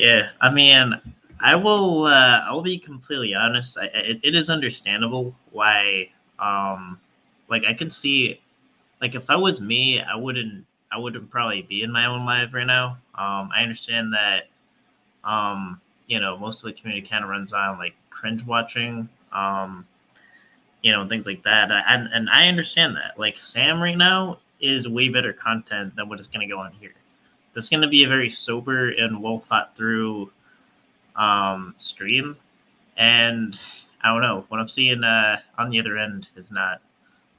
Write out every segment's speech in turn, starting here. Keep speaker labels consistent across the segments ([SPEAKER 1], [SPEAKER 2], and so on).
[SPEAKER 1] Yeah, I mean, I will. I'll be completely honest. It is understandable why. Like I can see, like if I was me, I wouldn't. I wouldn't probably be in my own life right now. I understand that. Most of the community kind of runs on like cringe watching. Things like that. And I understand that. Like Sam right now is way better content than what is going to go on here. This is going to be a very sober and well thought through stream, and I don't know what I'm seeing on the other end is not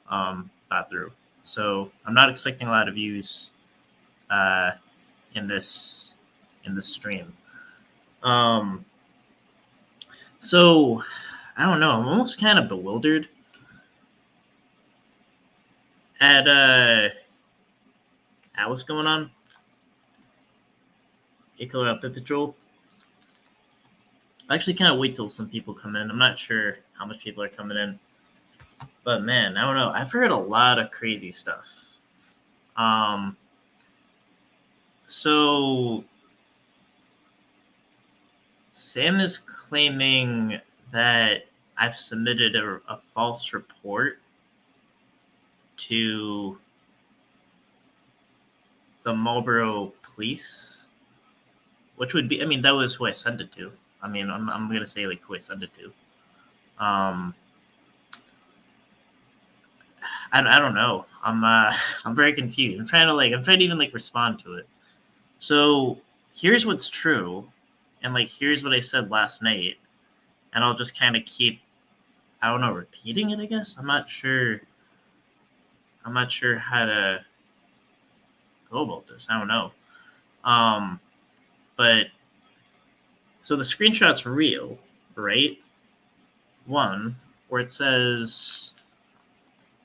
[SPEAKER 1] thought through. So I'm not expecting a lot of views uh, in this stream. So I don't know. I'm almost kind of bewildered at what's going on. Echo Outfit Patrol. I actually kind of wait till some people come in. I'm not sure how much people are coming in, but man, I don't know. I've heard a lot of crazy stuff. So Sam is claiming that I've submitted a false report to the Marlboro police, which would be, I mean, that was who I sent it to. I mean, I'm going to say like who I sent it to. I don't know. I'm very confused. I'm trying to even like respond to it. So here's what's true, and like here's what I said last night, and I'll just kind of keep, I don't know, repeating it. I guess I'm not sure how to go about this. I don't know. But so the screenshot's real, right? One where it says,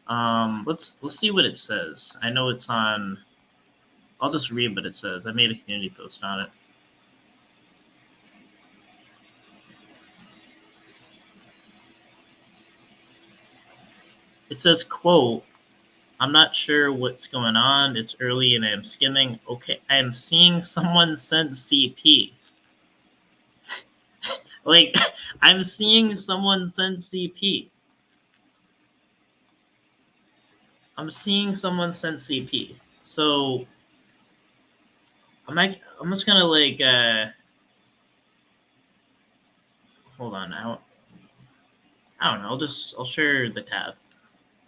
[SPEAKER 1] let's see what it says. I know it's on. I'll just read what it says. I made a community post on it. It says, quote, "I'm not sure what's going on. It's early and I'm skimming. Okay, I'm seeing someone send CP." Like, I'm seeing someone send CP. I'm seeing someone send CP. So I'm just gonna like hold on. I don't know. I'll share the tab.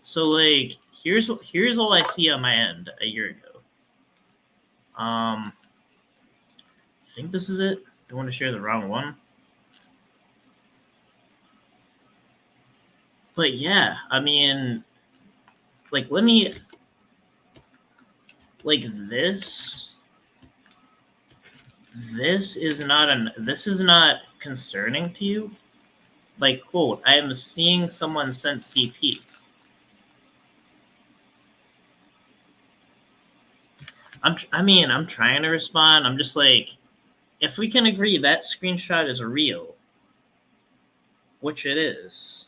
[SPEAKER 1] So like here's all I see on my end a year ago. I think this is it. Don't want to share the wrong one. But yeah, I mean, like let me like this is not concerning to you. Like, quote, "I am seeing someone sent CP." I'm trying to respond. I'm just like, if we can agree that screenshot is real, which it is,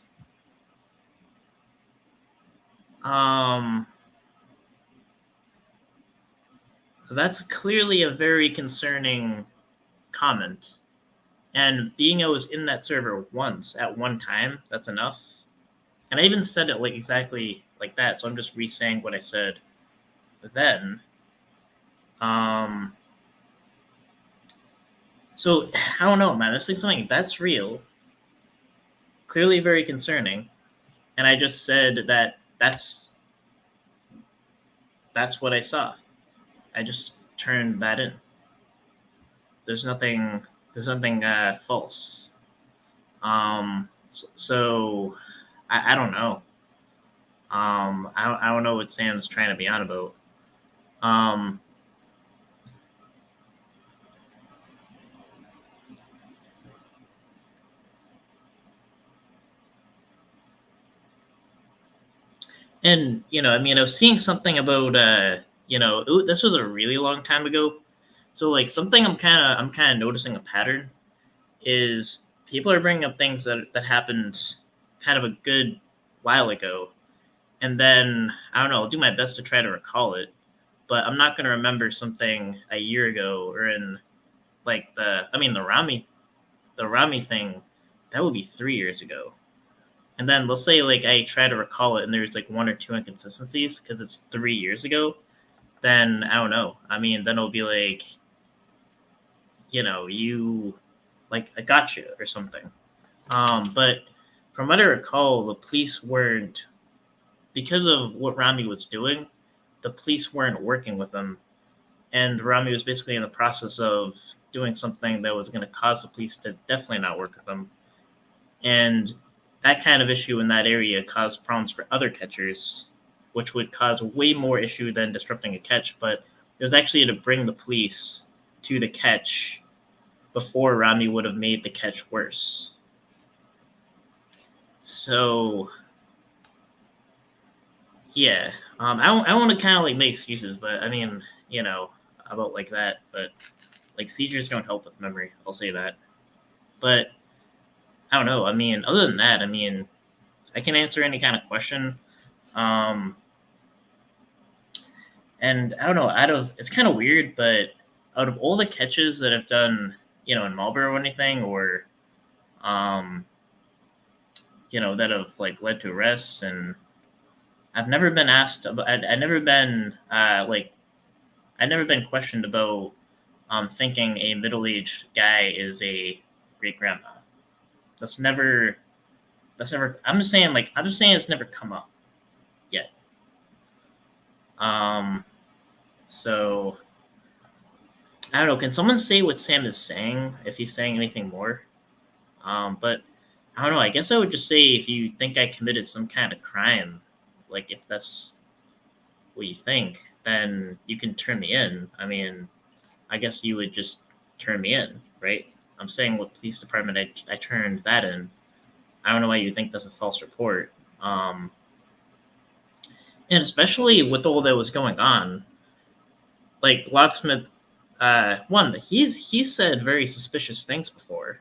[SPEAKER 1] that's clearly a very concerning comment. And being I was in that server once at one time, that's enough. And I even said it like exactly like that, so I'm just re-saying what I said then. So I don't know, man. This thing's something that's real, clearly very concerning, and I just said that that's what I saw. I just turned that in. There's nothing false. So I don't know. I don't know what Sam's trying to be on about. And I mean, I was seeing something about this was a really long time ago. So like something I'm kind of noticing a pattern is people are bringing up things that happened kind of a good while ago, and then I don't know, I'll do my best to try to recall it, but I'm not going to remember something a year ago or in like the Rami thing, that would be 3 years ago. And then let's say like I try to recall it and there's like one or two inconsistencies because it's 3 years ago. Then I don't know. I mean, then it'll be like, you like I got you or something. But from what I recall, the police weren't, because of what Rami was doing, the police weren't working with him, and Rami was basically in the process of doing something that was going to cause the police to definitely not work with him, and that kind of issue in that area caused problems for other catchers, which would cause way more issue than disrupting a catch. But it was actually to bring the police to the catch before Rami would have made the catch worse. So, yeah, I don't want to kind of like make excuses, but I mean, about like that, but like seizures don't help with memory. I'll say that. But I don't know. I mean, other than that, I mean, I can answer any kind of question. And I don't know. It's kind of weird, but out of all the catches that I've done, in Marlboro or anything, or that have like led to arrests, and I've never been asked about. I've never been I've never been questioned about thinking a middle-aged guy is a great grandma. That's never. I'm just saying it's never come up yet. So I don't know. Can someone say what Sam is saying? If he's saying anything more? But I don't know. I guess I would just say if you think I committed some kind of crime, like if that's what you think, then you can turn me in. I mean, I guess you would just turn me in, right? I'm saying what police department I turned that in. I don't know why you think that's a false report. And especially with all that was going on, like Locksmith, he's said very suspicious things before.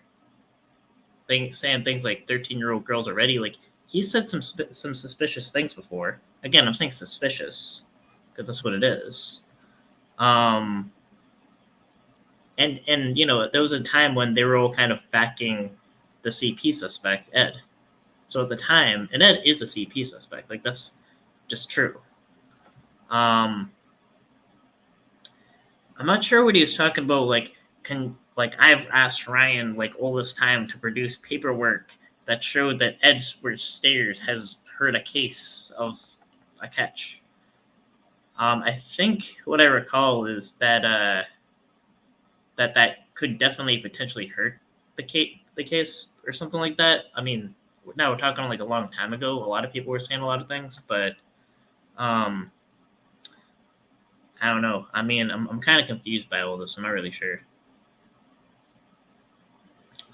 [SPEAKER 1] Saying things like 13-year-old girls already. Like he said some suspicious things before. Again, I'm saying suspicious because that's what it is. And there was a time when they were all kind of backing the CP suspect, Ed. So at the time, and Ed is a CP suspect. Like that's just true. I'm not sure what he was talking about. I've asked Ryan like all this time to produce paperwork that showed that Edward Stairs has heard a case of a catch. I think what I recall is that that could definitely potentially hurt the case or something like that. I mean, now we're talking like a long time ago. A lot of people were saying a lot of things, but I don't know. I mean, I'm kind of confused by all this. I'm not really sure.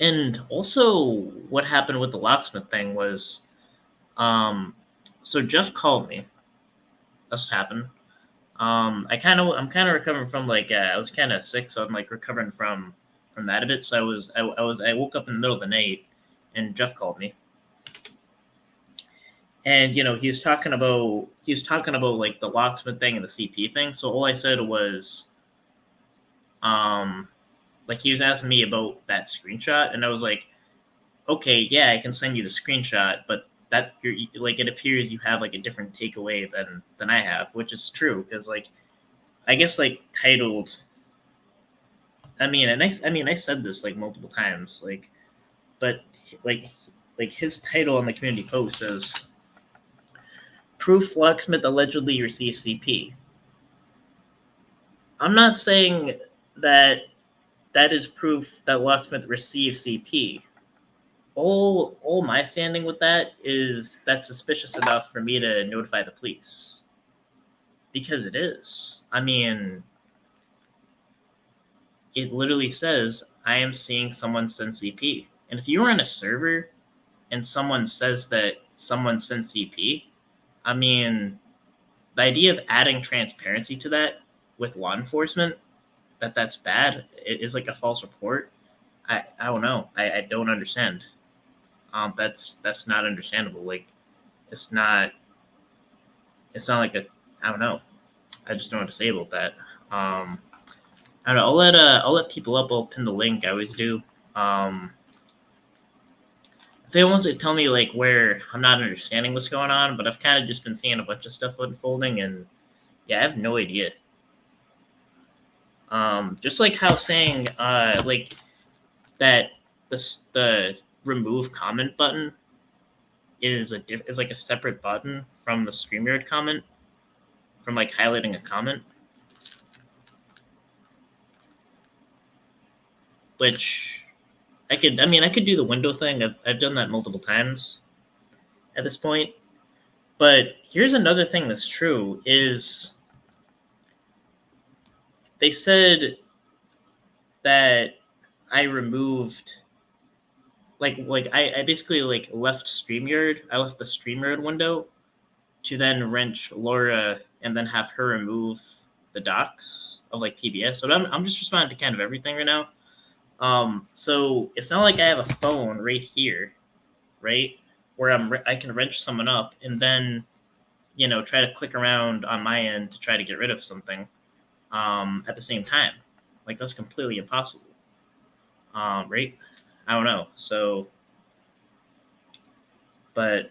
[SPEAKER 1] And also, what happened with the locksmith thing was, so Jeff called me. That's what happened. I'm kind of recovering from I was kind of sick, so I'm like recovering from that a bit. So I woke up in the middle of the night, and Jeff called me, and he was talking about like the locksmith thing and the CP thing. So all I said was, like he was asking me about that screenshot, and I was like, okay, yeah, I can send you the screenshot, but that you're like it appears you have like a different takeaway than I have, which is true because like I guess like titled. I mean, I said this like multiple times, but like his title on the community post says, "Proof locksmith allegedly received CP." I'm not saying that is proof that locksmith received CP. All my standing with that is that's suspicious enough for me to notify the police. Because it is. I mean, it literally says, I am seeing someone send CP. And if you were on a server and someone says that someone sent CP, I mean, the idea of adding transparency to that with law enforcement, that's bad, it is like a false report. I don't know. I don't understand. That's not understandable. Like, it's not like I don't know. I just don't know what to say about that. I don't know. I'll let people up. I'll pin the link. I always do. If anyone wants to tell me like where I'm not understanding what's going on, but I've kind of just been seeing a bunch of stuff unfolding, and yeah, I have no idea. Just like how saying like that the remove comment button is like a separate button from the StreamYard comment, from like highlighting a comment, which I could do the window thing. I've done that multiple times at this point. But here's another thing that's true is they said that I removed I basically like left StreamYard. I left the StreamYard window to then wrench Laura and then have her remove the docs of like PBS. So I'm just responding to kind of everything right now. So it's not like I have a phone right here, right, where I can wrench someone up and then try to click around on my end to try to get rid of something at the same time. Like that's completely impossible, right? I don't know. So, but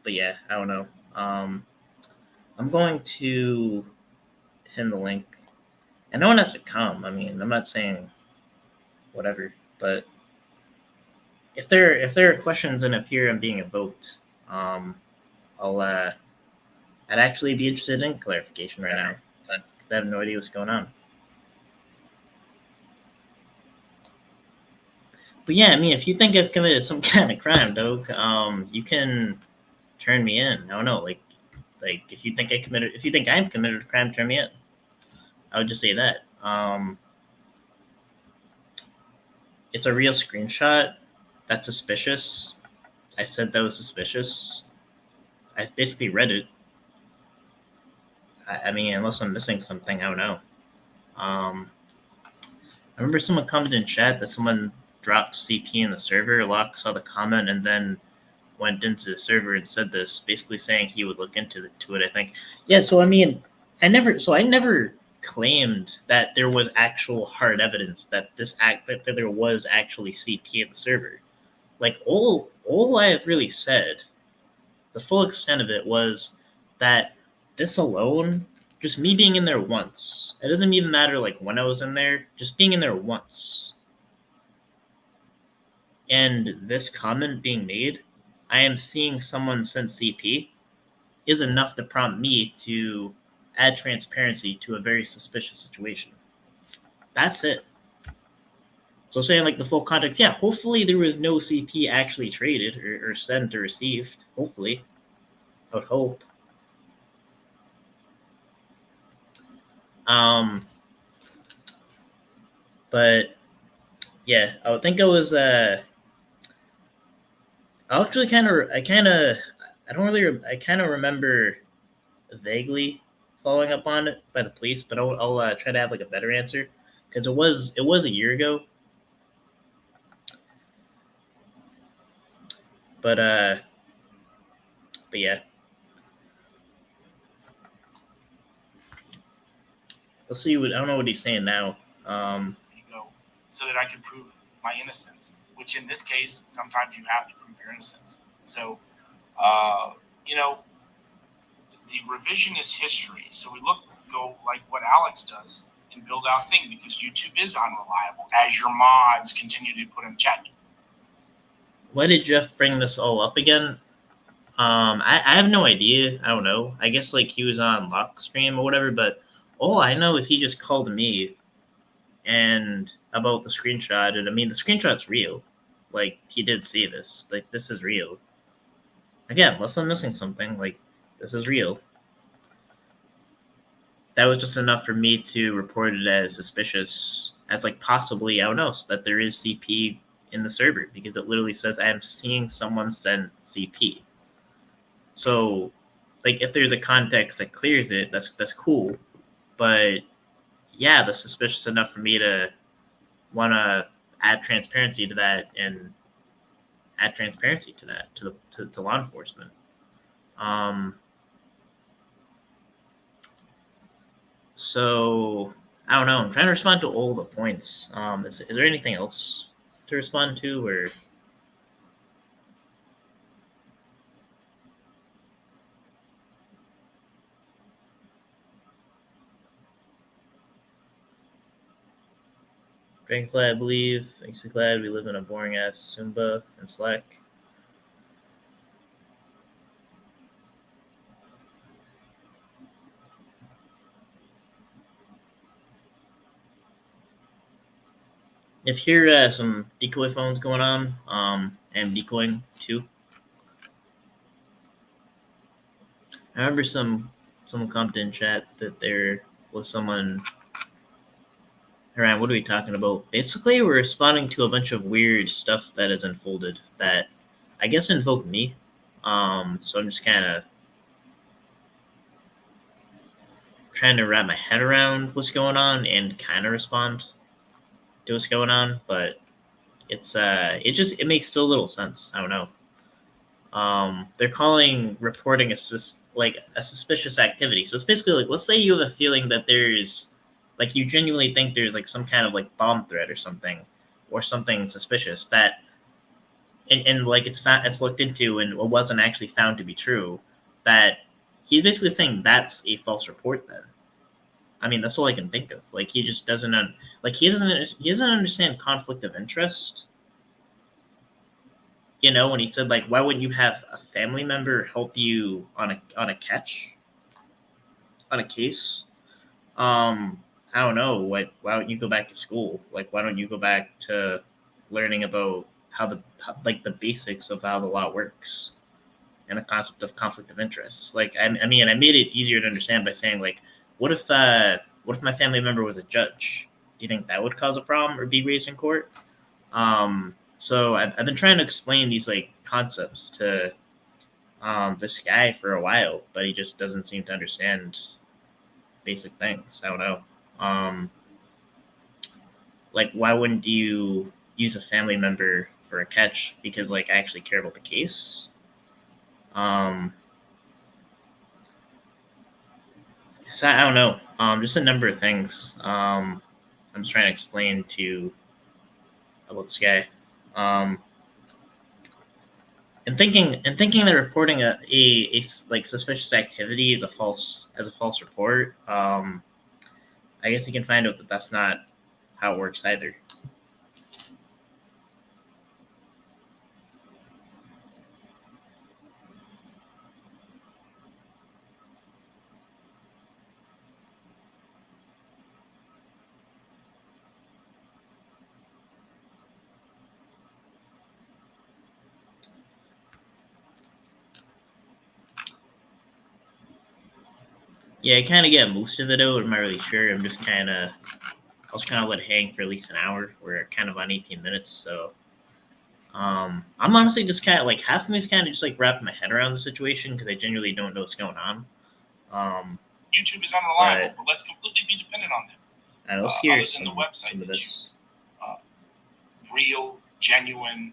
[SPEAKER 1] yeah, I don't know. I'm going to pin the link, and no one has to come. I mean, I'm not saying whatever, but if there are questions and appear I'm being evoked, I'll I'd actually be interested in clarification right now, but I have no idea what's going on. But yeah, I mean, if you think I've committed some kind of crime, Doug, you can turn me in. I don't know, like if you think I've committed a crime, turn me in. I would just say that. It's a real screenshot. That's suspicious. I said that was suspicious. I basically read it. I mean, unless I'm missing something, I don't know. I remember someone commented in chat that someone dropped CP in the server. Locke saw the comment and then went into the server and said this, basically saying he would look into it. I think. Yeah. So I mean, I never claimed that there was actual hard evidence that that there was actually CP at the server. Like all I have really said, the full extent of it was that this alone, just me being in there once, it doesn't even matter like when I was in there, just being in there once, and this comment being made, I am seeing someone send CP, is enough to prompt me to add transparency to a very suspicious situation. That's it. So saying like the full context, yeah, hopefully there was no CP actually traded or sent or received. Hopefully. I would hope. But yeah, I would think I was I actually I kind of remember vaguely following up on it by the police, but I'll try to have like a better answer because it was a year ago. But yeah, we'll see. I don't know what he's saying now.
[SPEAKER 2] So that I can prove my innocence. Which in this case, sometimes you have to prove your innocence. So, the revisionist history. So we go like what Alex does and build out things because YouTube is unreliable as your mods continue to put in chat.
[SPEAKER 1] Why did Jeff bring this all up again? I have no idea. I don't know. I guess like he was on lock stream or whatever, but all I know is he just called me and about the screenshot. And I mean, the screenshot's real. Like he did see this. Like this is real. Again, unless I'm missing something, like this is real. That was just enough for me to report it as suspicious, as like possibly, I don't know, that there is CP in the server because it literally says I am seeing someone send CP. So, like, if there's a context that clears it, that's cool. But yeah, that's suspicious enough for me to want to add transparency to that and add transparency to that to law enforcement. So I don't know. I'm trying to respond to all the points. Is there anything else to respond to, or Dragonfly? I believe. Thanks for glad we live in a boring ass Zumba and Slack. If you hear some decoy phones going on, I'm decoying too. I remember someone commented in chat that there was someone around. What are we talking about? Basically, we're responding to a bunch of weird stuff that has unfolded that I guess invoked me. So I'm just kind of trying to wrap my head around what's going on and kind of respond to what's going on, but it makes so little sense. I don't know. They're calling reporting like a suspicious activity. So it's basically like, let's say you have a feeling that there's like you genuinely think there's like some kind of like bomb threat or something suspicious that and like it's looked into and it wasn't actually found to be true. That he's basically saying that's a false report. Then I mean that's all I can think of. Like he just doesn't he doesn't understand conflict of interest. You know, when he said like, why wouldn't you have a family member help you on a catch, on a case? I don't know. Why don't you go back to school? Like, why don't you go back to learning about like the basics of how the law works and the concept of conflict of interest? Like, I mean, I made it easier to understand by saying like, what if my family member was a judge? Do you think that would cause a problem or be raised in court? So I've been trying to explain these like concepts to this guy for a while, but he just doesn't seem to understand basic things. I don't know. Um, like, why wouldn't you use a family member for a catch? Because like I actually care about the case. Um, so I don't know. Just a number of things. I'm just trying to explain to about this guy. Um, and thinking that reporting a like suspicious activity is a false report. I guess you can find out that that's not how it works either. Yeah, I kind of get most of it out. I'm not really sure. I'll just kind of let it hang for at least an hour. We're kind of on 18 minutes, so I'm honestly just kind of like half of me is kind of just like wrapping my head around the situation because I genuinely don't know what's going on.
[SPEAKER 2] YouTube is unreliable, but let's completely be dependent on them.
[SPEAKER 1] I let's hear
[SPEAKER 2] other than the website
[SPEAKER 1] some of this.
[SPEAKER 2] Real, genuine,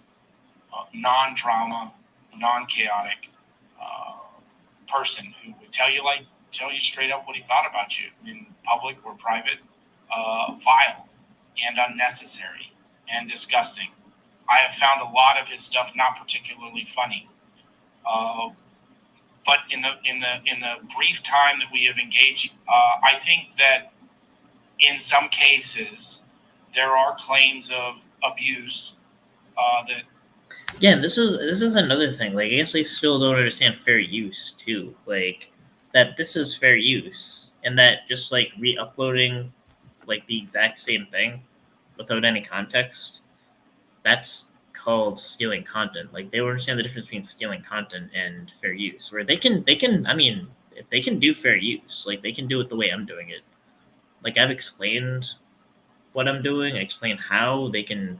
[SPEAKER 2] non-drama, non-chaotic person who would tell you straight up what he thought about you in public or private, vile and unnecessary and disgusting. I have found a lot of his stuff not particularly funny. But in the brief time that we have engaged, I think that in some cases there are claims of abuse that.
[SPEAKER 1] Yeah, this is another thing. Like, I guess I still don't understand fair use too. Like, that this is fair use, and that just like re-uploading like the exact same thing without any context, that's called stealing content. Like, they don't understand the difference between stealing content and fair use. Where they can. I mean, if they can do fair use, like they can do it the way I'm doing it. Like, I've explained what I'm doing. I explained how they can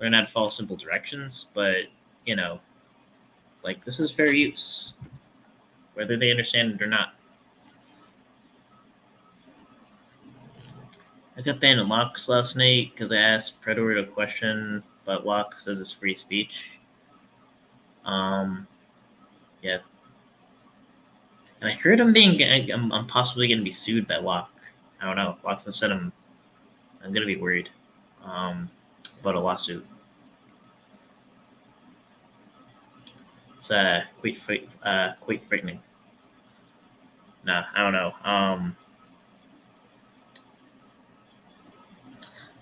[SPEAKER 1] learn how to follow simple directions, but you know, like this is fair use, whether they understand it or not. I got banned in Locks last night because I asked Predator a question, but Locke says it's free speech. Yeah, and I heard I'm possibly going to be sued by Locke. I don't know. Lockton said I'm gonna be worried about a lawsuit. It's quite frightening. Nah, I don't know.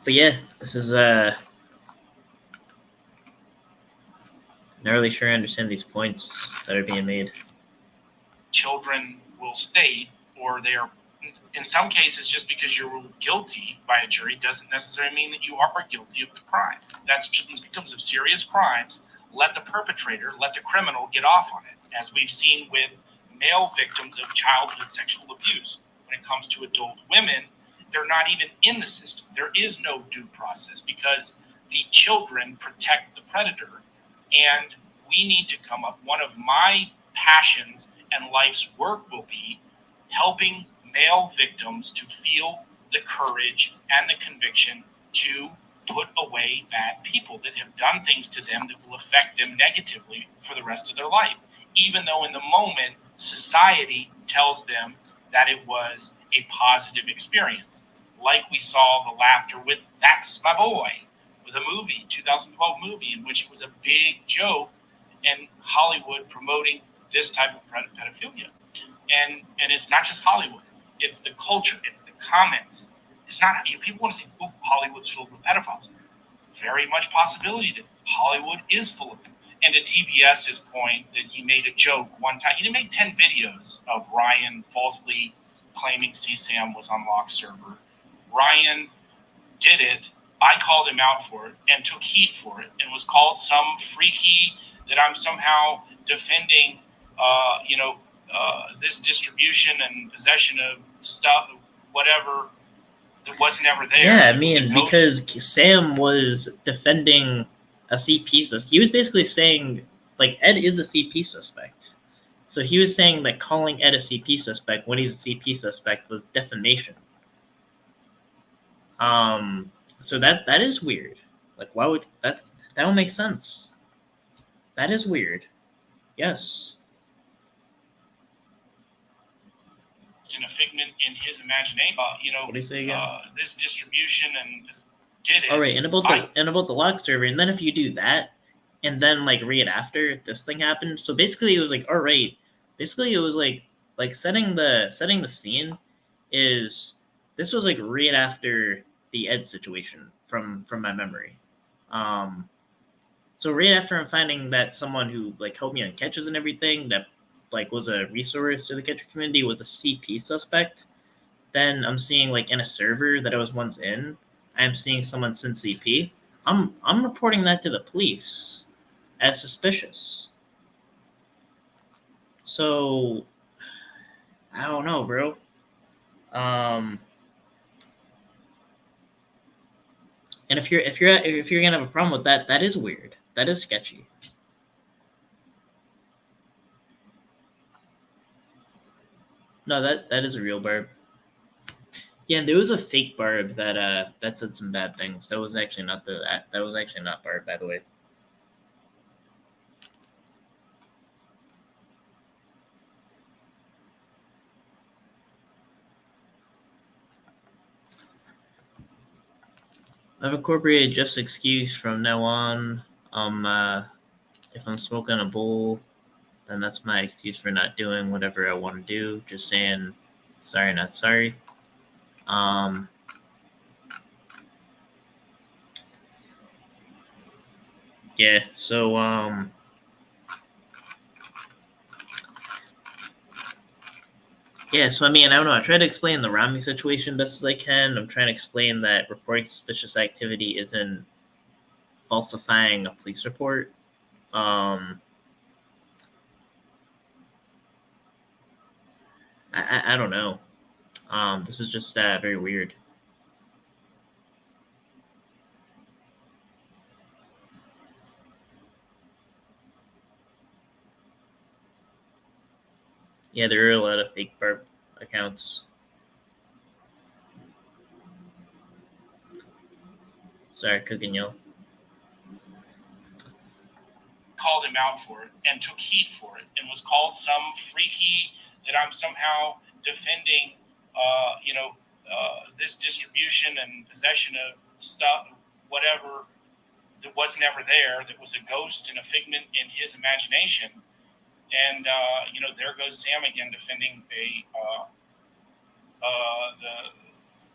[SPEAKER 1] But yeah, this is not really sure I understand these points that are being made.
[SPEAKER 2] Children will state, or they are, in some cases, just because you're ruled guilty by a jury doesn't necessarily mean that you are guilty of the crime. That's just victims of serious crimes. Let the perpetrator, let the criminal get off on it, as we've seen with male victims of childhood sexual abuse. When it comes to adult women, they're not even in the system. There is no due process because the children protect the predator. And we need to come up. One of my passions and life's work will be helping male victims to feel the courage and the conviction to put away bad people that have done things to them that will affect them negatively for the rest of their life, even though in the moment society tells them that it was a positive experience. Like we saw the laughter with That's My Boy, with a movie, 2012 movie, in which it was a big joke and Hollywood promoting this type of pedophilia. And it's not just Hollywood. It's the culture. It's the comments. It's not, people want to say, oh, Hollywood's filled with pedophiles. Very much possibility that Hollywood is full of them. And to TBS's point that he made a joke one time, he didn't make 10 videos of Ryan falsely claiming CSAM was on lock server. Ryan did it. I called him out for it and took heat for it and was called some freaky that I'm somehow defending, this distribution and possession of stuff, whatever, that wasn't ever there.
[SPEAKER 1] Yeah, I mean, because Sam was defending a CP suspect. He was basically saying, like, Ed is a CP suspect. So he was saying that calling Ed a CP suspect when he's a CP suspect was defamation. So that is weird. Like, why would that don't make sense? That is weird. Yes.
[SPEAKER 2] In a figment in his imagination,
[SPEAKER 1] What do you say again?
[SPEAKER 2] This distribution and just did it.
[SPEAKER 1] All right, and about the lock server, and then if you do that, and then like right after this thing happened, so basically it was like, all right, basically it was like setting the scene is this was like right after the Ed situation from my memory. So right after I'm finding that someone who like helped me on catches and everything that like was a resource to the catcher community was a CP suspect, then I'm seeing like in a server that I was once in, I'm seeing someone since CP. I'm reporting that to the police as suspicious. So I don't know, bro. And if you're gonna have a problem with that, that is weird. That is sketchy. No, that is a real barb. Yeah, and there was a fake barb that said some bad things. That was actually not barb, by the way. I've incorporated Jeff's excuse from now on. If I'm smoking a bowl, then that's my excuse for not doing whatever I want to do. Just saying, sorry, not sorry. Yeah. So yeah, so I mean, I don't know. I try to explain the Rami situation best as I can. I'm trying to explain that reporting suspicious activity isn't falsifying a police report. I don't know. This is just very weird. Yeah, there are a lot of fake barb accounts. Sorry, cooking y'all.
[SPEAKER 2] Called him out for it and took heat for it and was called some freaky that I'm somehow defending, this distribution and possession of stuff, whatever, that was never there, that was a ghost and a figment in his imagination. And there goes Sam again defending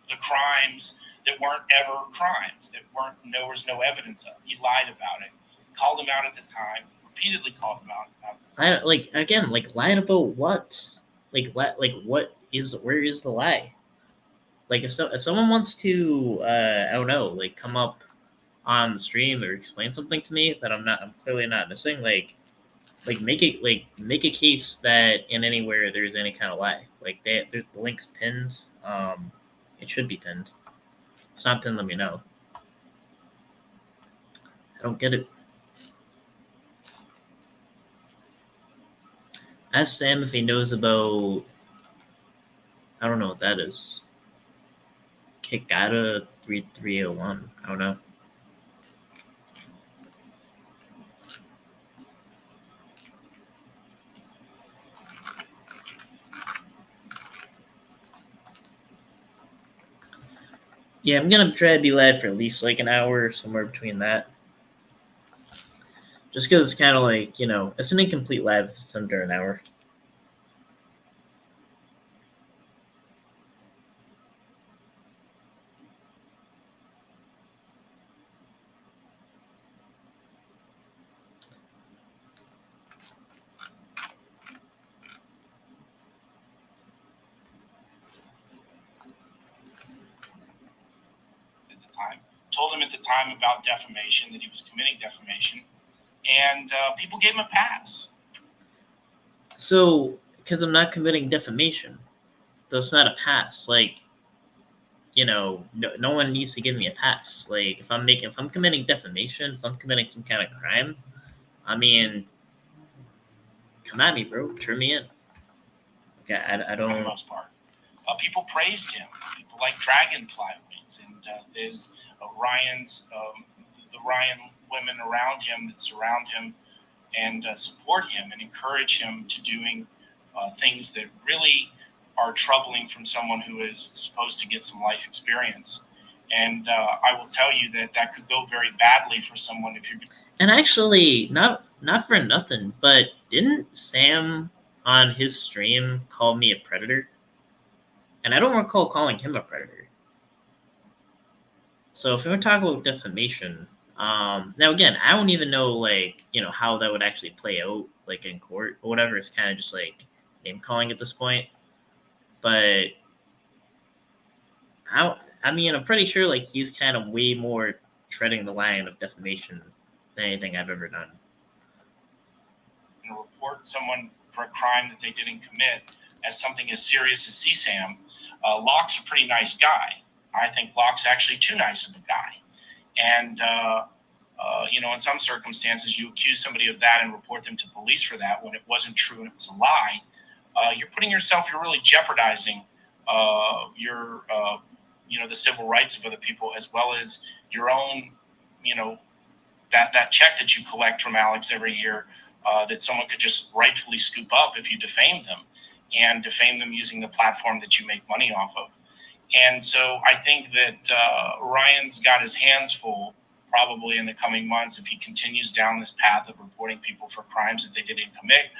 [SPEAKER 2] the crimes that weren't ever crimes, that there was no evidence of. He lied about it, called him out at the time, repeatedly called him out.
[SPEAKER 1] Lied about what? Where is the lie? Like, if someone wants to, I don't know, like, come up on the stream or explain something to me that I'm clearly not missing, make a case that in anywhere there's any kind of lie. Like, the link's pinned. It should be pinned. If it's not pinned, let me know. I don't get it. Ask Sam if he knows about, I don't know what that is. Kikata 3301. I don't know. Yeah, I'm gonna try to be live for at least like an hour, somewhere between that. Just because it's kind of like, it's an incomplete live if it's under an hour.
[SPEAKER 2] Told him at the time about defamation, that he was committing defamation, and people gave him a pass.
[SPEAKER 1] So, because I'm not committing defamation, though it's not a pass. Like, no one needs to give me a pass. Like, if I'm committing defamation, if I'm committing some kind of crime, I mean, come at me, bro. Turn me in. Okay, I don't.
[SPEAKER 2] For the most part, people praised him. People like Dragonfly Wings, and there's the Ryan women around him that surround him and support him and encourage him to doing things that really are troubling from someone who is supposed to get some life experience. And I will tell you that could go very badly for someone if you're.
[SPEAKER 1] And actually, not for nothing, but didn't Sam on his stream call me a predator? And I don't recall calling him a predator. So if we want to talk about defamation, now again, I don't even know how that would actually play out in court or whatever. It's kind of just name calling at this point. But I'm pretty sure he's kind of way more treading the line of defamation than anything I've ever done.
[SPEAKER 2] Report someone for a crime that they didn't commit as something as serious as CSAM. Locke's a pretty nice guy. I think Locke's actually too nice of a guy. And, in some circumstances, you accuse somebody of that and report them to police for that when it wasn't true and it was a lie. You're really jeopardizing the civil rights of other people, as well as your own, that check that you collect from Alex every year that someone could just rightfully scoop up if you defame them, and defame them using the platform that you make money off of. And so I think that Ryan's got his hands full probably in the coming months if he continues down this path of reporting people for crimes that they didn't commit.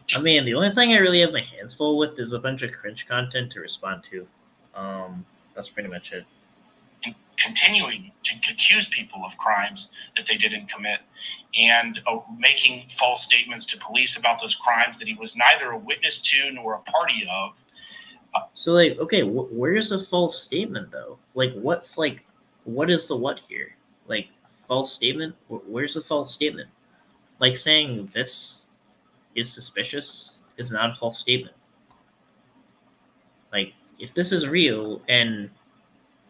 [SPEAKER 1] The only thing I really have my hands full with is a bunch of cringe content to respond to. That's pretty much it.
[SPEAKER 2] Continuing to accuse people of crimes that they didn't commit, and making false statements to police about those crimes that he was neither a witness to nor a party of.
[SPEAKER 1] So, okay, where's the false statement, though? What is the what here? False statement? Where's the false statement? Saying this is suspicious is not a false statement. If this is real and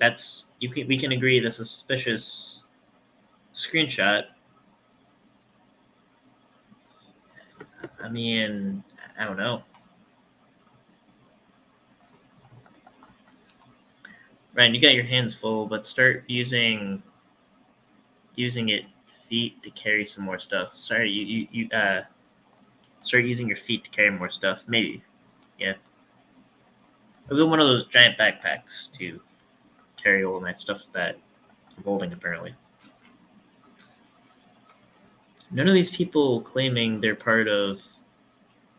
[SPEAKER 1] we can agree that's a suspicious screenshot. I don't know. Ryan, you got your hands full, but start using it feet to carry some more stuff. Sorry, you start using your feet to carry more stuff. Maybe, yeah. I'll get one of those giant backpacks to carry all my stuff that I'm holding, apparently. None of these people claiming they're part of.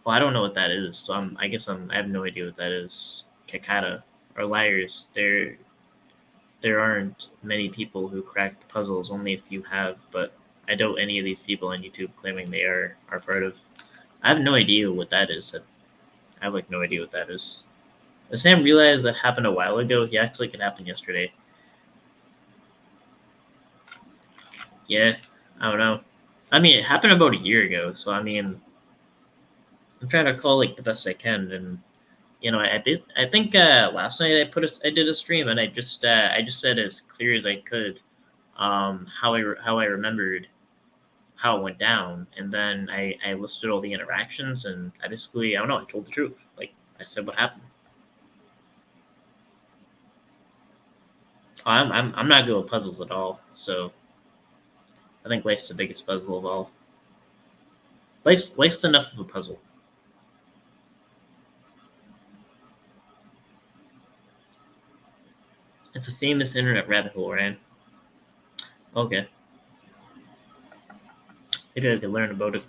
[SPEAKER 1] Well, I don't know what that is, so I have no idea what that is. Kakata are liars. There aren't many people who crack the puzzles. Only a few have, but I doubt any of these people on YouTube claiming they are part of. I have no idea what that is. I have like no idea what that is. Does Sam realize that happened a while ago? He actually could happen yesterday. Yeah, I don't know. I mean, it happened about a year ago, so I mean, I'm trying to call like the best I can, and I think last night I did a stream, and I just said as clear as I could how I remembered how it went down, and then I listed all the interactions, and I basically I don't know, I told the truth. Like I said what happened. I'm not good with puzzles at all, so I think life's the biggest puzzle of all. Life's enough of a puzzle. It's a famous internet rabbit hole, right? Okay. Maybe I could learn about it.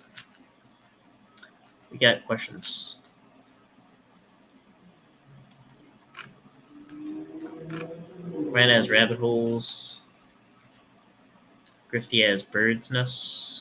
[SPEAKER 1] We got questions. Ran as rabbit holes. Grifty as bird's nests.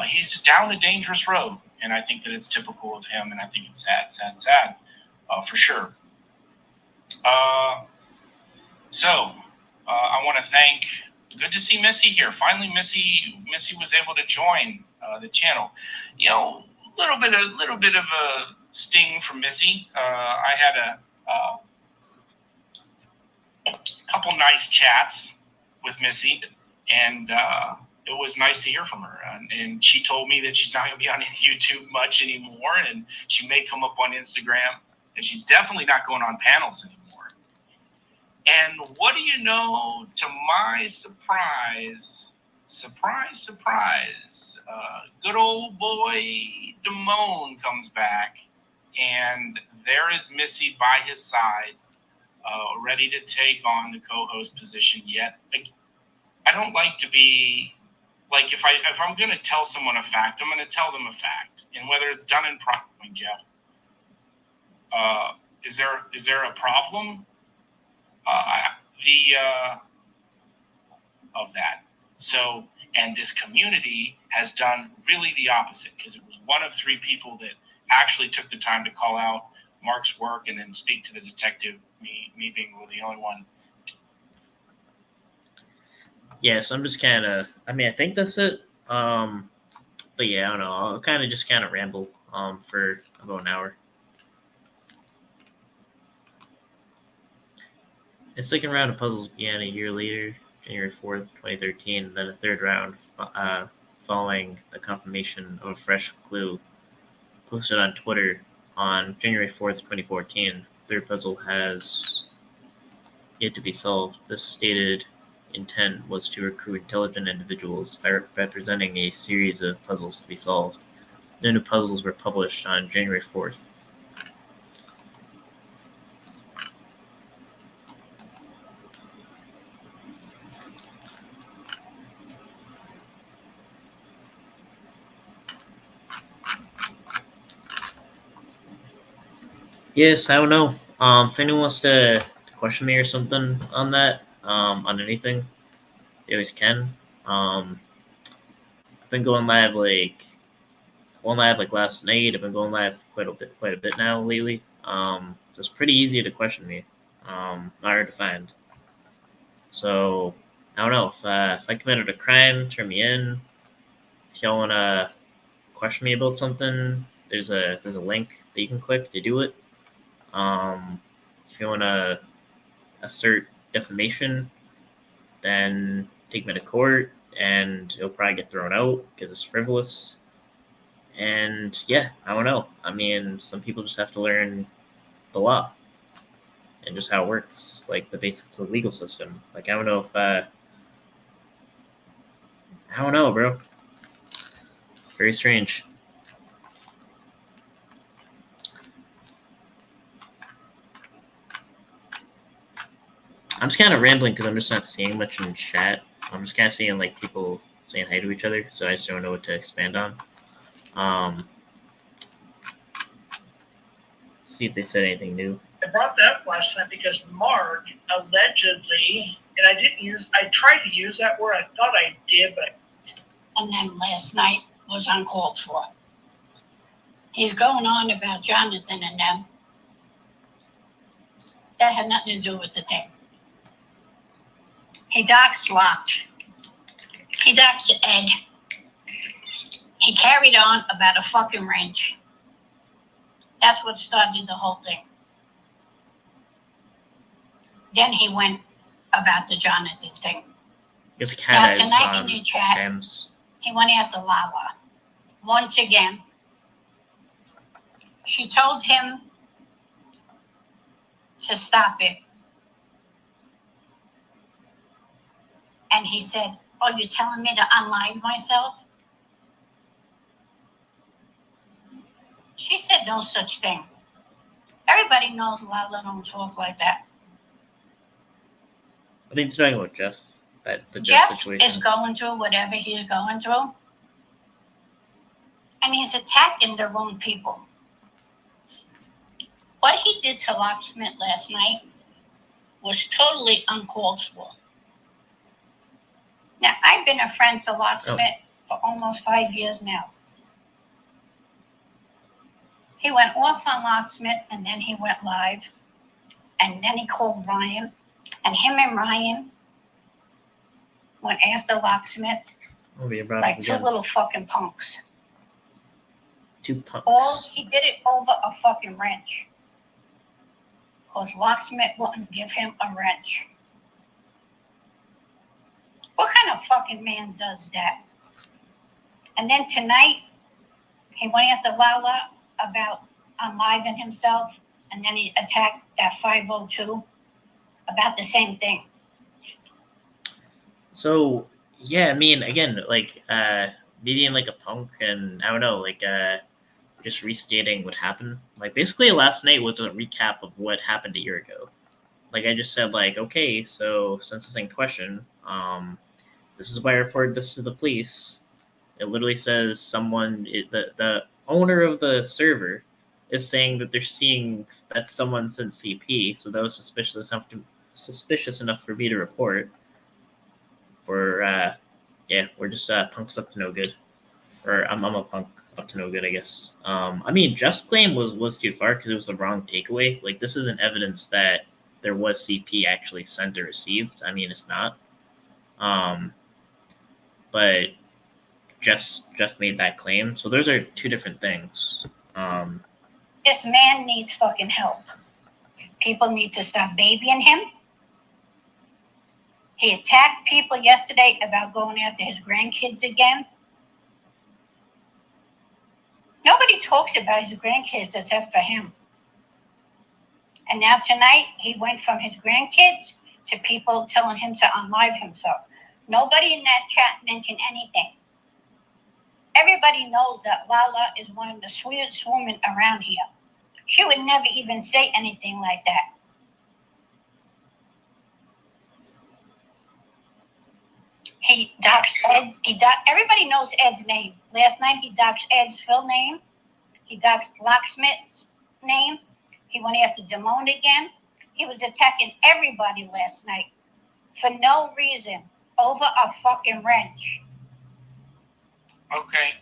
[SPEAKER 2] He's down a dangerous road, and I think that it's typical of him, and I think it's sad, for sure. I want to thank. Good to see Missy here. Finally, Missy was able to join the channel. You know, little bit of a sting from Missy. I had a couple nice chats with Missy, and it was nice to hear from her. And she told me that she's not going to be on YouTube much anymore, and she may come up on Instagram, and she's definitely not going on panels anymore. And what do you know, to my surprise, good old boy Damone comes back, and there is Missy by his side, ready to take on the co-host position yet. I don't like to be, like, if I'm going to tell someone a fact, I'm going to tell them a fact. And whether it's done in properly, Jeff, is there a problem? Of that. So, and this community has done really the opposite, because it was one of three people that actually took the time to call out Mark's work and then speak to the detective, me being the only one.
[SPEAKER 1] Yeah, so I'm just kind of, I think that's it. But yeah, I don't know. I'll kind of ramble for about an hour. The second round of puzzles began a year later, January 4th, 2013, then a third round following the confirmation of a fresh clue posted on Twitter on January 4th, 2014. The third puzzle has yet to be solved. This stated intent was to recruit intelligent individuals by representing a series of puzzles to be solved. The new puzzles were published on January 4th. Yes, I don't know. If anyone wants to question me or something on that, on anything, they always can. I've been going live like last night. I've been going live quite a bit now lately. So it's pretty easy to question me. Not hard to find. So I don't know if I committed a crime, turn me in. If y'all wanna question me about something, there's a link that you can click to do it. If you want to assert defamation, then take me to court and he'll probably get thrown out because it's frivolous. And yeah, I don't know. I mean, some people just have to learn the law and just how it works, like the basics of the legal system. Like I don't know if I don't know, bro. Very strange. I'm just kind of rambling because I'm just not seeing much in chat. I'm just kind of seeing like people saying hi to each other, so I just don't know what to expand on. See if they said anything new.
[SPEAKER 3] I brought that up last night because Mark allegedly, and I tried to use that word. I thought I did, but.
[SPEAKER 4] And then last night was uncalled for. He's going on about Jonathan and them. That had nothing to do with the thing. He doxed Locke. He doxed Ed. He carried on about a fucking wrench. That's what started the whole thing. Then he went about the Jonathan thing. Now tonight in the chat,
[SPEAKER 1] Sam's.
[SPEAKER 4] he went after Lala. Once again, she told him to stop it. And he said, "Oh, you're telling me to unlive myself?" She said no such thing. Everybody knows Lala don't talk like that.
[SPEAKER 1] I think you're talking about Jeff. The
[SPEAKER 4] Jeff
[SPEAKER 1] situation
[SPEAKER 4] is going through whatever he's going through. And he's attacking the wrong people. What he did to Locksmith last night was totally uncalled for. Now, I've been a friend to Locksmith for almost 5 years now. He went off on Locksmith, and then he went live. And then he called Ryan. And him and Ryan went after Locksmith like two little fucking punks.
[SPEAKER 1] Two punks.
[SPEAKER 4] He did it over a fucking wrench. Because Locksmith wouldn't give him a wrench. What kind of fucking man does that? And then tonight, he went after Lala about unliving himself, and then he attacked that 502 about the same thing.
[SPEAKER 1] So yeah, I mean, again, like being like a punk, and I don't know, like just restating what happened. Like basically, last night was a recap of what happened a year ago. Like I just said, like, okay, so since it's in question, this is why I reported this to the police. It literally says the owner of the server is saying that they're seeing that someone sent CP, so that was suspicious enough for me to report. We're just punks up to no good, or I'm a punk up to no good, I guess. I mean, Jeff's claim was too far because it was the wrong takeaway. Like this isn't evidence that there was CP actually sent or received. I mean, it's not. But Jeff made that claim, so those are two different things.
[SPEAKER 4] This man needs fucking help. People need to stop babying him. He attacked people yesterday about going after his grandkids again. Nobody talks about his grandkids except for him. And now tonight, he went from his grandkids to people telling him to unlive himself. Nobody in that chat mentioned anything. Everybody knows that Lala is one of the sweetest women around here. She would never even say anything like that. He doxed Ed. Everybody knows Ed's name. Last night he doxed Ed's full name. He doxed Locksmith's name. He went after Damone again. He was attacking everybody last night for no reason over a fucking wrench.
[SPEAKER 2] Okay.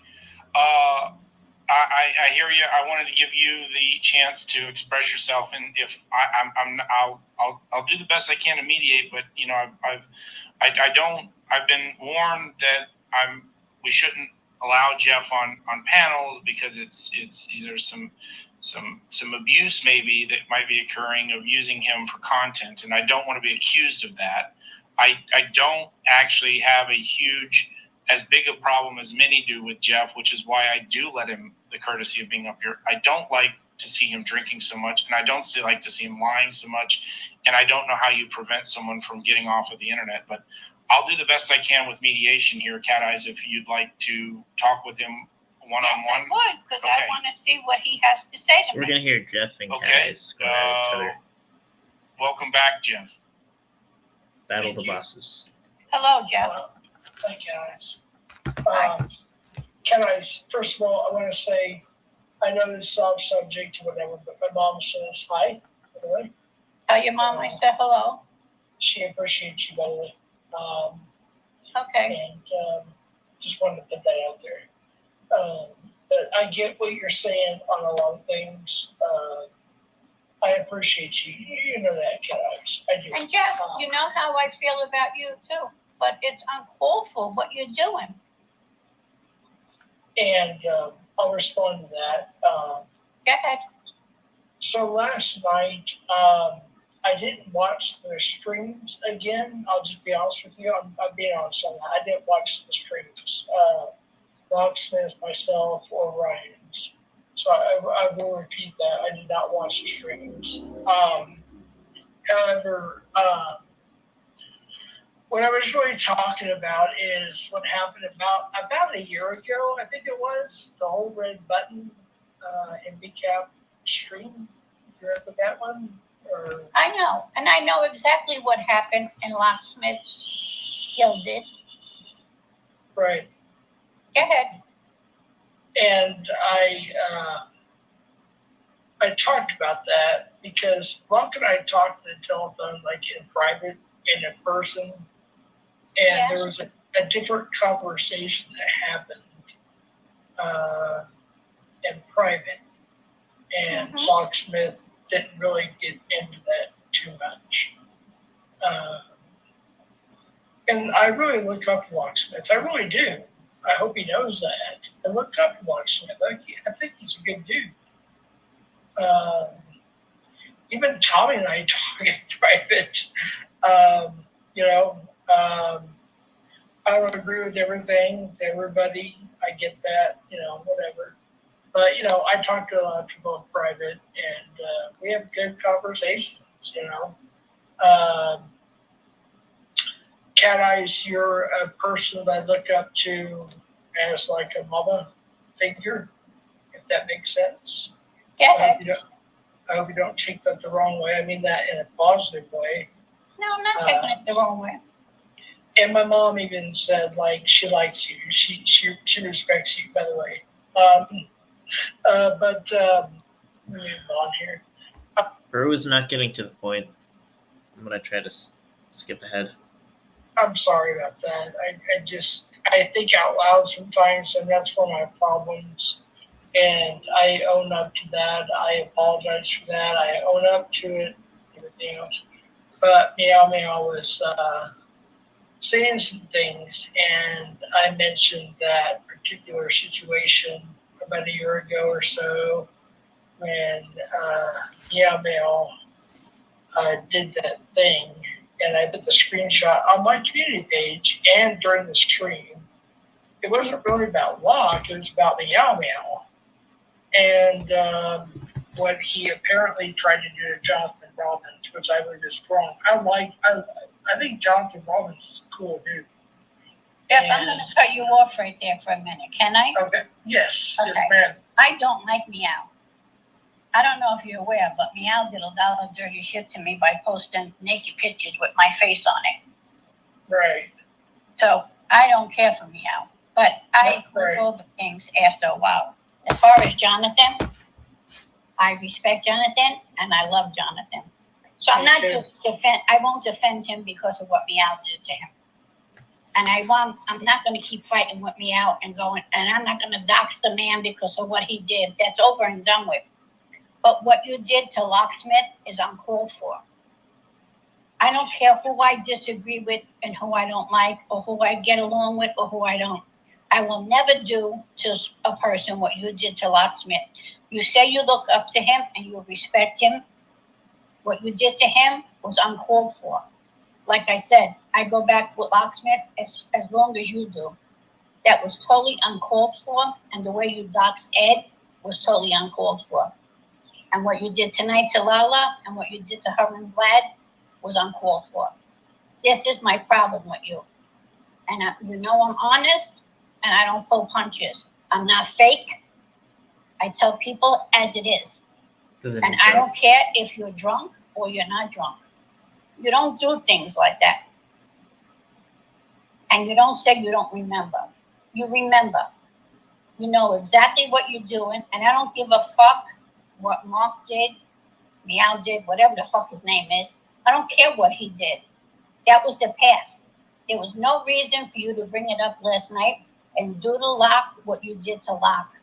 [SPEAKER 2] I hear you. I wanted to give you the chance to express yourself, and if I'll do the best I can to mediate. But you know, I've been warned that we shouldn't allow Jeff on panel because there's some abuse maybe that might be occurring of using him for content, and I don't want to be accused of that. I don't actually have as big a problem as many do with Jeff, which is why I do let him the courtesy of being up here. I don't like to see him drinking so much, and I don't like to see him lying so much, and I don't know how you prevent someone from getting off of the internet, but I'll do the best I can with mediation here, Cat Eyes, if you'd like to talk with him one-on-one.
[SPEAKER 4] Yes, I would, because I want to see what he has to say to
[SPEAKER 1] So
[SPEAKER 4] me.
[SPEAKER 1] we're gonna hear Jeff and Cat Eyes go at each other.
[SPEAKER 2] Welcome back, Jeff.
[SPEAKER 1] Battle the bosses.
[SPEAKER 4] Hello, Jeff.
[SPEAKER 3] Thank you, guys. Can I, first of all, I want to say, I know this is off subject or whatever, but my mom says hi, by the way.
[SPEAKER 4] Tell your mom I said hello.
[SPEAKER 3] She appreciates you, by the way.
[SPEAKER 4] Okay.
[SPEAKER 3] And just wanted to put that out there. But I get what you're saying on a lot of things. I appreciate you. You know that, guys. I do.
[SPEAKER 4] And Jeff, you know how I feel about you too, but it's uncalled for what you're doing.
[SPEAKER 3] And I'll respond to that.
[SPEAKER 4] Go ahead.
[SPEAKER 3] So last night, I didn't watch the streams again. I'll just be honest with you. I'm being honest on that. I didn't watch the streams. Locksmith, myself, or Ryan's. So I will repeat that. I did not watch the streams. However, what I was really talking about is what happened about a year ago, I think it was, the whole red button handicap stream. You remember that one? Or?
[SPEAKER 4] I know, and I know exactly what happened in Locksmith's did.
[SPEAKER 3] Right.
[SPEAKER 4] Go ahead.
[SPEAKER 3] And I talked about that because Locke and I talked on the telephone, like in private and in person, and there was a different conversation that happened in private, and Locksmith didn't really get into that too much. And I really look up to Locksmith. I really do. I hope he knows that. I look up to Locksmith. I think he's a good dude. Even Tommy and I talk in private. I don't agree with everything, with everybody. I get that, whatever. But, I talk to a lot of people in private, and we have good conversations, Cat Eyes, you're a person that I look up to as like a mama figure, if that makes sense.
[SPEAKER 4] Yeah.
[SPEAKER 3] I hope you don't take that the wrong way. I mean that in a positive way.
[SPEAKER 4] No, I'm not taking it the wrong way.
[SPEAKER 3] And my mom even said, like, she likes you. She respects you, by the way. Let me move on here.
[SPEAKER 1] Brew is not getting to the point. I'm gonna try to skip ahead.
[SPEAKER 3] I'm sorry about that. I think out loud sometimes, and that's one of my problems. And I own up to that. I apologize for that. I own up to it, everything else. But Meow Meow was saying some things, and I mentioned that particular situation about a year ago or so when Meow Meow did that thing. And I put the screenshot on my community page and during the stream. It wasn't really about Locke, it was about Meow Meow. And what he apparently tried to do to Jonathan Robbins, which I believe is wrong. I think Jonathan Robbins is a cool dude.
[SPEAKER 4] Jeff, I'm going to cut you off right there for a minute, can I?
[SPEAKER 3] Okay. Yes.
[SPEAKER 4] Okay.
[SPEAKER 3] Yes, ma'am.
[SPEAKER 4] I don't like Meow. I don't know if you're aware, but Meow did a lot of dirty shit to me by posting naked pictures with my face on it.
[SPEAKER 3] Right.
[SPEAKER 4] So I don't care for Meow, but I look over things after a while. As far as Jonathan, I respect Jonathan and I love Jonathan. So I'm not just I won't defend him because of what Meow did to him. And I'm not going to keep fighting with Meow and I'm not going to dox the man because of what he did. That's over and done with. But what you did to Locksmith is uncalled for. I don't care who I disagree with and who I don't like or who I get along with or who I don't. I will never do to a person what you did to Locksmith. You say you look up to him and you respect him. What you did to him was uncalled for. like I said, I go back with locksmith as long as you do. That was totally uncalled for, and the way you doxed Ed was totally uncalled for. And what you did tonight to Lala and what you did to her and Vlad was uncalled for. This is my problem with you. And you know I'm honest, and I don't pull punches. I'm not fake. I tell people as it is. And I don't care if you're drunk or you're not drunk. You don't do things like that. And you don't say you don't remember. You remember. You know exactly what you're doing, and I don't give a fuck what Mark did, Meow did, whatever the fuck his name is. I don't care what he did. That was the past. There was no reason for you to bring it up last night and do to Locke what you did to Locke.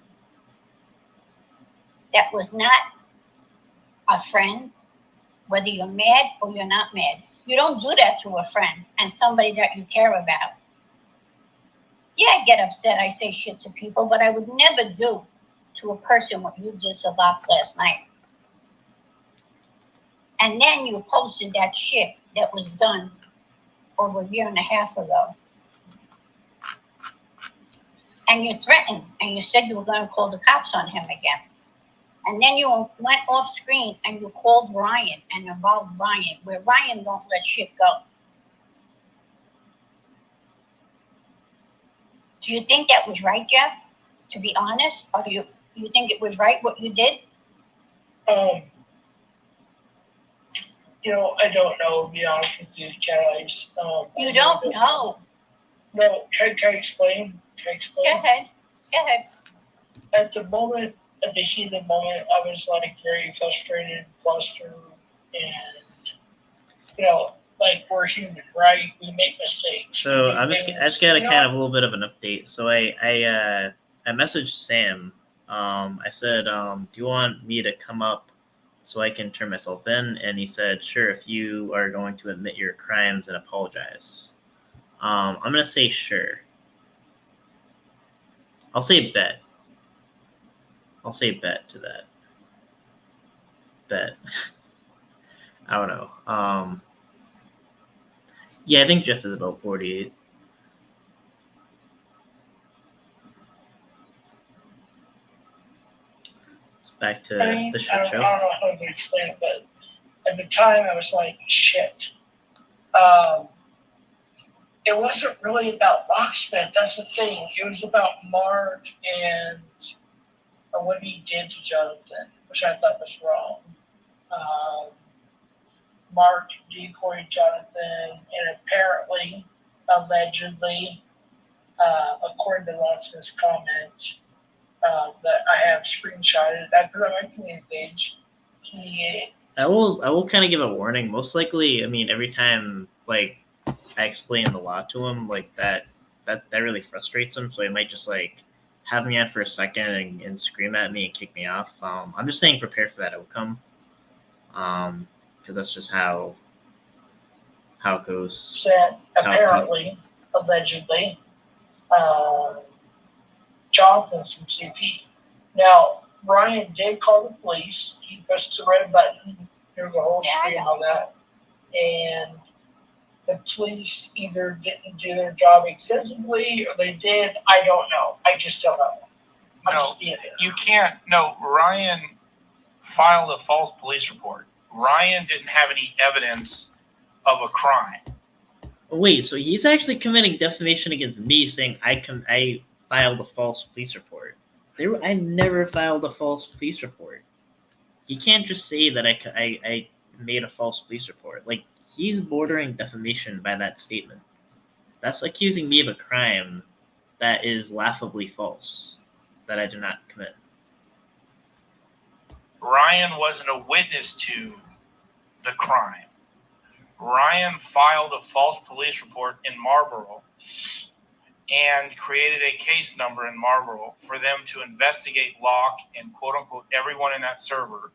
[SPEAKER 4] That was not a friend, whether you're mad or you're not mad. You don't do that to a friend and somebody that you care about. Yeah, I get upset, I say shit to people, but I would never do to a person what you did to Locke last night. And then you posted that shit that was done over a year and a half ago. And you threatened, and you said you were going to call the cops on him again. And then you went off screen and you called Ryan and involved Ryan, where Ryan don't let shit go. Do you think that was right, Jeff? To be honest, or do you think it was right what you did?
[SPEAKER 3] I don't know, to be honest with you guys.
[SPEAKER 4] You don't know.
[SPEAKER 3] No, can I explain?
[SPEAKER 4] Go ahead.
[SPEAKER 3] At the moment, at the heat of the moment, I was like very frustrated, flustered, and like we're human, right? We make mistakes.
[SPEAKER 1] So I just got a kind of a little bit of an update. So I messaged Sam. I said, do you want me to come up so I can turn myself in? And he said, sure, if you are going to admit your crimes and apologize. I'm gonna say sure. I'll say bet. I'll say bet to that. Bet. I don't know. Yeah, I think Jeff is about 48. It's back to the shit show.
[SPEAKER 3] I don't know how to explain it, but at the time I was like, shit. It wasn't really about Locksmith. That's the thing. It was about Mark and what he did to Jonathan, which I thought was wrong. Mark decoyed Jonathan, and apparently, allegedly, according to Locksmith's comment that I have screenshotted that because on my community page,
[SPEAKER 1] I will kind of give a warning. Most likely, I mean, every time like I explain the law to him, like that really frustrates him. So he might just like have me on for a second and scream at me and kick me off. I'm just saying, prepare for that outcome. Because that's just how it goes.
[SPEAKER 3] Said apparently, allegedly, Jonathan's from CP. Now, Ryan did call the police. He pushed the red button. There's a whole stream on that. And the police either didn't do their job extensively or they did. I don't know. I just don't know.
[SPEAKER 2] No, you can't. No, Ryan filed a false police report. Ryan didn't have any evidence of a crime.
[SPEAKER 1] Wait, so he's actually committing defamation against me, saying I filed a false police report. I never filed a false police report. He can't just say that I made a false police report. Like, he's bordering defamation by that statement. That's accusing me of a crime that is laughably false, that I did not commit.
[SPEAKER 2] Ryan wasn't a witness to the crime. Ryan filed a false police report in Marlboro and created a case number in Marlboro for them to investigate Locke and quote unquote everyone in that server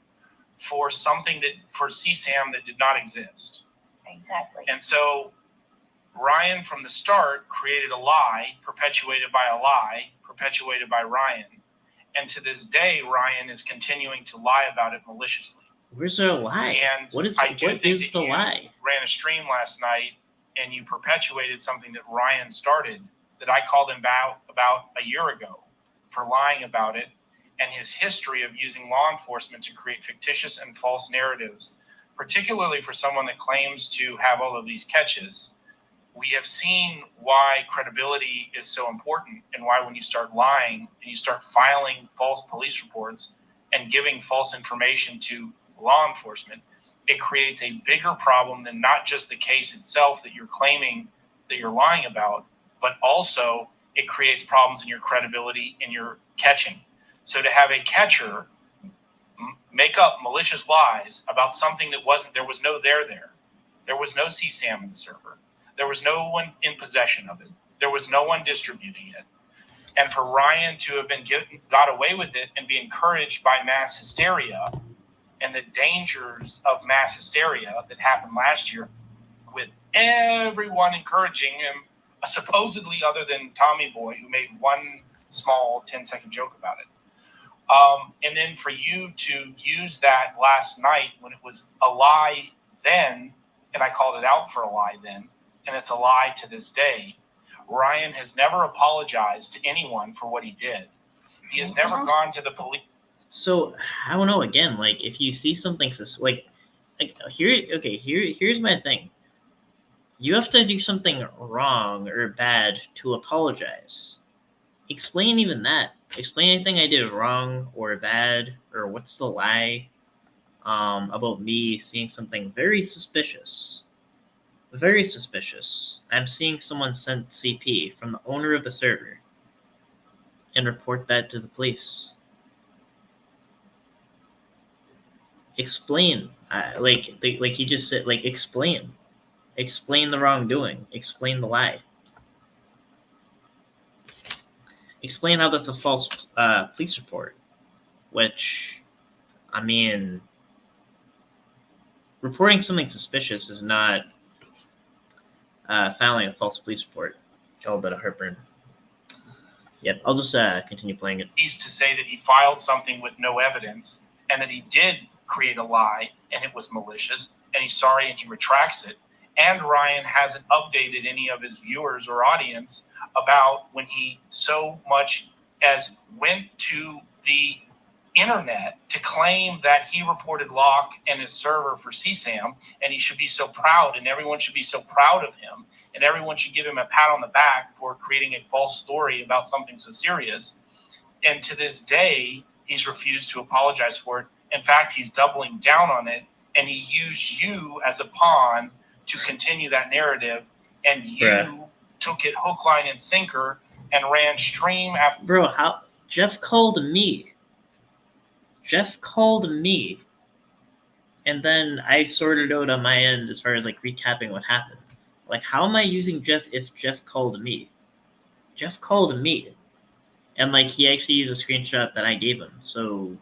[SPEAKER 2] for something for CSAM that did not exist.
[SPEAKER 4] Exactly.
[SPEAKER 2] And so Ryan from the start created a lie, perpetuated by Ryan. And to this day, Ryan is continuing to lie about it maliciously.
[SPEAKER 1] Where's the lie?
[SPEAKER 2] And
[SPEAKER 1] What is
[SPEAKER 2] I do
[SPEAKER 1] what
[SPEAKER 2] think
[SPEAKER 1] is
[SPEAKER 2] that
[SPEAKER 1] the
[SPEAKER 2] you
[SPEAKER 1] lie?
[SPEAKER 2] ran a stream last night and you perpetuated something that Ryan started that I called him out about a year ago for lying about it, and his history of using law enforcement to create fictitious and false narratives, particularly for someone that claims to have all of these catches. We have seen why credibility is so important, and why when you start lying and you start filing false police reports and giving false information to law enforcement, it creates a bigger problem than not just the case itself that you're claiming that you're lying about, but also it creates problems in your credibility and your catching. So to have a catcher make up malicious lies about something that wasn't, there was no there. There was no CSAM in the server. There was no one in possession of it. There was no one distributing it. And for Ryan to have got away with it and be encouraged by mass hysteria and the dangers of mass hysteria that happened last year, with everyone encouraging him, supposedly other than Tommy Boy, who made one small 10-second joke about it. And then for you to use that last night when it was a lie then, and I called it out for a lie then, and it's a lie to this day. Ryan has never apologized to anyone for what he did. He has never gone to the police.
[SPEAKER 1] So I don't know. Again, like if you see something here's my thing. You have to do something wrong or bad to apologize. Explain even that. Explain anything I did wrong or bad, or what's the lie about me seeing something very suspicious. Very suspicious. I'm seeing someone send CP from the owner of the server and report that to the police. Explain. Like he just said, like, explain. Explain the wrongdoing. Explain the lie. Explain how that's a false police report. Which, I mean, reporting something suspicious is not filing a false police report. A little bit of heartburn. Yep, I'll just continue playing it.
[SPEAKER 2] He's to say that he filed something with no evidence and that he did create a lie and it was malicious and he's sorry and he retracts it. And Ryan hasn't updated any of his viewers or audience about when he so much as went to the internet to claim that he reported Locke and his server for CSAM, and he should be so proud, and everyone should be so proud of him, and everyone should give him a pat on the back for creating a false story about something so serious. And to this day, he's refused to apologize for it. In fact, he's doubling down on it, and he used you as a pawn to continue that narrative, and you took it hook, line, and sinker and ran stream after...
[SPEAKER 1] Bro, how... Jeff called me. And then I sorted out on my end as far as, like, recapping what happened. Like, how am I using Jeff if Jeff called me? Jeff called me. And, like, he actually used a screenshot that I gave him. So,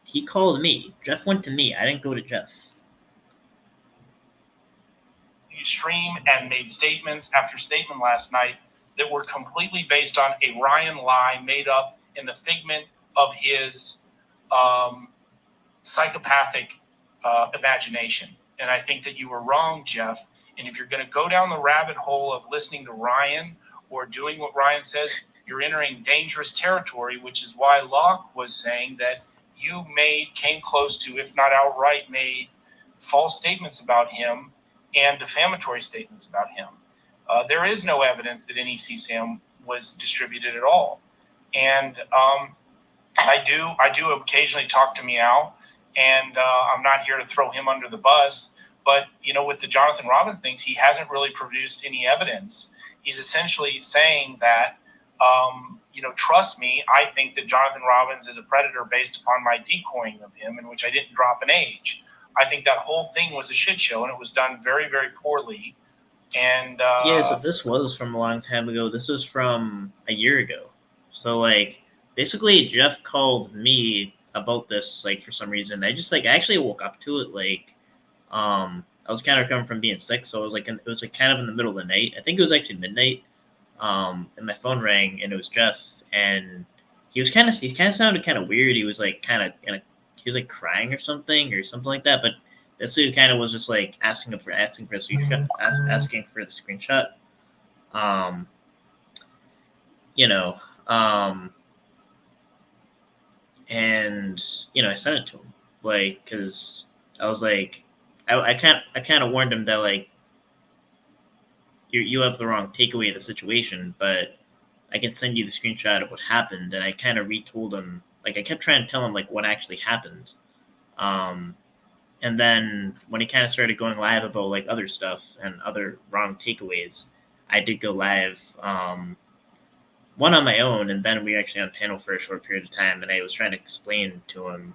[SPEAKER 1] he called me. Jeff went to me. I didn't go to Jeff.
[SPEAKER 2] You stream and made statements after statement last night that were completely based on a Ryan lie made up in the figment of his psychopathic imagination. And I think that you were wrong, Jeff. And if you're going to go down the rabbit hole of listening to Ryan or doing what Ryan says, you're entering dangerous territory, which is why Locke was saying that you came close to, if not outright, made false statements about him and defamatory statements about him. There is no evidence that any CSAM was distributed at all. And I do occasionally talk to Meow, and I'm not here to throw him under the bus, but, you know, with the Jonathan Robbins things, he hasn't really produced any evidence. He's essentially saying that, you know, trust me, I think that Jonathan Robbins is a predator based upon my decoying of him, in which I didn't drop an age. I think that whole thing was a shit show, and it was done very, very poorly. And
[SPEAKER 1] yeah, so this was from a long time ago. This was from a year ago. So, like, basically, Jeff called me about this, like, for some reason. I actually woke up to it, like, I was kind of recovering from being sick, so it was kind of in the middle of the night. I think it was actually midnight. And my phone rang, and it was Jeff, and he sounded kind of weird. He was like kind of he was like crying or something like that. But this dude kind of was just like asking for the screenshot, asking for the screenshot. You know, and I sent it to him, like, because I was like, I kind of warned him that like you have the wrong takeaway of the situation, but I can send you the screenshot of what happened, and I kind of retold him, like I kept trying to tell him like what actually happened, and then when he kind of started going live about like other stuff and other wrong takeaways, I did go live, one on my own, and then we were actually on panel for a short period of time, and I was trying to explain to him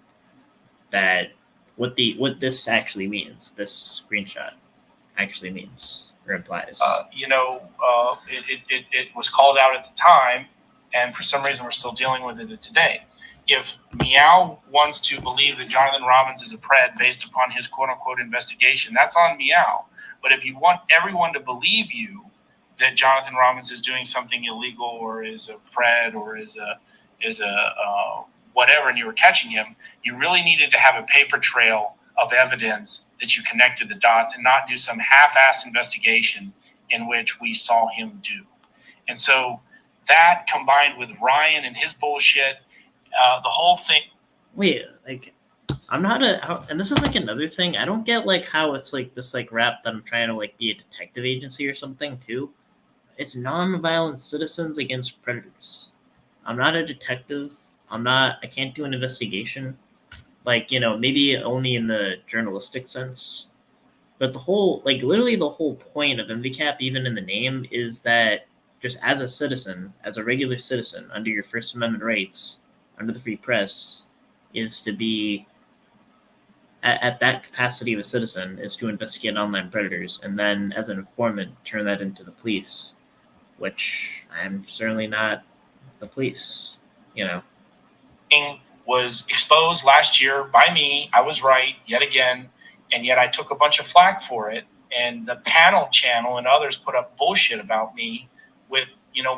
[SPEAKER 1] that what this actually means, this screenshot actually means or implies.
[SPEAKER 2] It was called out at the time, and for some reason we're still dealing with it today. If Meow wants to believe that Jonathan Robbins is a pred based upon his quote-unquote investigation, that's on Meow. But if you want everyone to believe you that Jonathan Robbins is doing something illegal or is a pred or is a whatever, and you were catching him, you really needed to have a paper trail of evidence that you connected the dots and not do some half-ass investigation in which we saw him do. And so that combined with Ryan and his bullshit, the whole thing.
[SPEAKER 1] Wait, like, I'm not and this is like another thing. I don't get like how it's like this like rap that I'm trying to like be a detective agency or something too. It's non-violent citizens against predators. I'm not a detective. I can't do an investigation. Like, maybe only in the journalistic sense. But literally the whole point of MVCAP, even in the name, is that just as a citizen, as a regular citizen, under your First Amendment rights, under the free press, is to be, at that capacity of a citizen, is to investigate online predators, and then as an informant, turn that into the police, which I'm certainly not the police,
[SPEAKER 2] was exposed last year by me. I was right yet again, and yet I took a bunch of flack for it. And the panel channel and others put up bullshit about me with,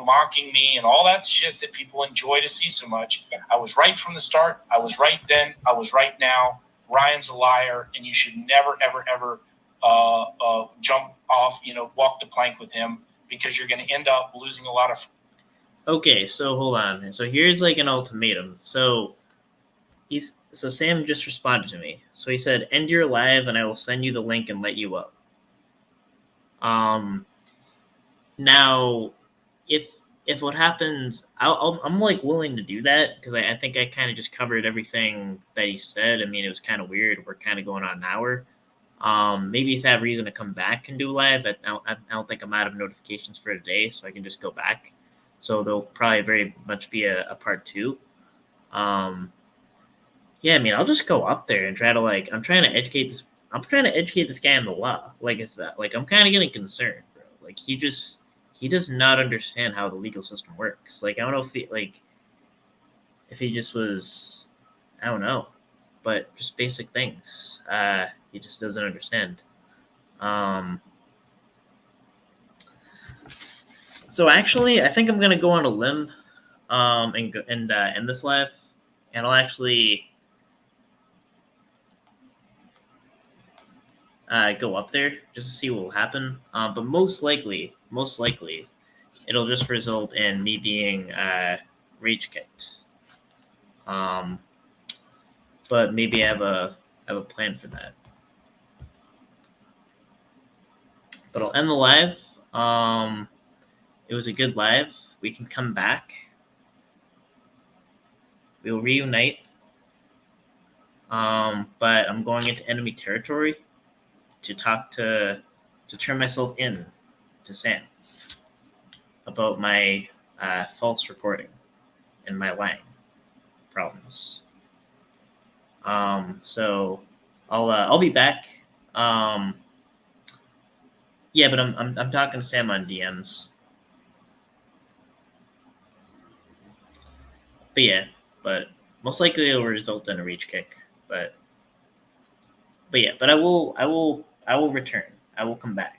[SPEAKER 2] mocking me and all that shit that people enjoy to see so much. I was right from the start. I was right then. I was right now. Ryan's a liar, and you should never, ever, ever jump off, walk the plank with him, because you're going to end up losing a lot of.
[SPEAKER 1] Okay, so hold on. So here's like an ultimatum. So Sam just responded to me. So he said, "End your live, and I will send you the link and let you up." Now, if what happens, I'm like willing to do that, because I think I kind of just covered everything that he said. I mean, it was kind of weird. We're kind of going on an hour. Maybe if I have reason to come back and do live, I don't think I'm out of notifications for today, so I can just go back. So there'll probably very much be a part 2. Yeah, I mean, I'll just go up there and try to I'm trying to educate this guy on the law. Like, if that, I'm kind of getting concerned, bro. Like, he does not understand how the legal system works. Like, I don't know if he just was, I don't know, but just basic things. He just doesn't understand. So actually, I think I'm gonna go on a limb, and end this live, and I'll actually go up there just to see what will happen. But most likely, it'll just result in me being rage kicked. But maybe I have a plan for that. But I'll end the live. It was a good live. We can come back. We'll reunite. But I'm going into enemy territory to turn myself in to Sam about my false reporting and my lying problems. So I'll be back. Yeah, but I'm talking to Sam on DMs. But yeah, but most likely it will result in a reach kick. But I will return. I will come back.